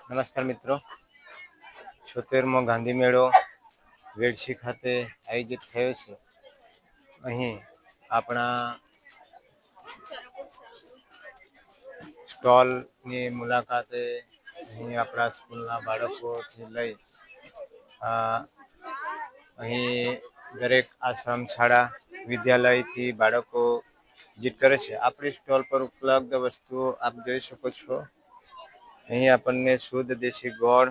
નમસ્કાર મિત્રો, 76મો ગાંધી મેળો વેડશી ખાતે આયોજિત થયો છે. અહીં આપણા સ્ટોલની મુલાકાતે અહીં આપણા સ્કૂલના બાળકોથી લઈ અહીં દરેક આશ્રમ શાળા વિદ્યાલયથી બાળકો વિઝિટ કરે છે. આપણી સ્ટોલ પર ઉપલબ્ધ વસ્તુઓ આપ જોઈ શકો છો. અહીં આપણને શુદ્ધ દેશી ગોળ,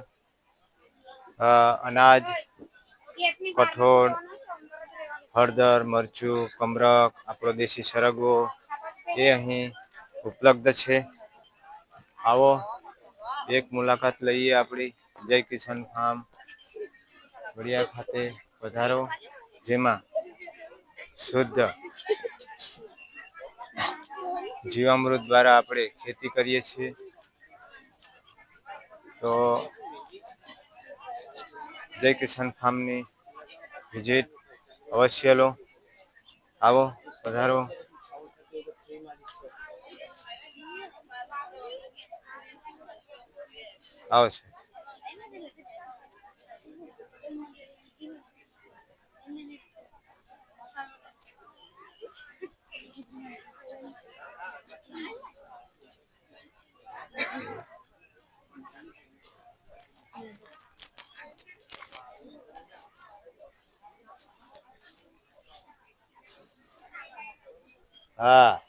અનાજ, કઠોળ, હળદર, મરચું, કમરક, આપણો દેશી સરગવો એ અહીં ઉપલબ્ધ છે. આવો એક મુલાકાત લઈએ આપણી જય કિસાન ફાર્મ વડિયા ખાતે પધારો, જેમાં શુદ્ધ જીવામૃત દ્વારા આપણે ખેતી કરીએ છીએ. તો જય કિસાન ફાર્મની વિઝિટ અવશ્ય લો. આવો, પધારો. આવો છે. હા.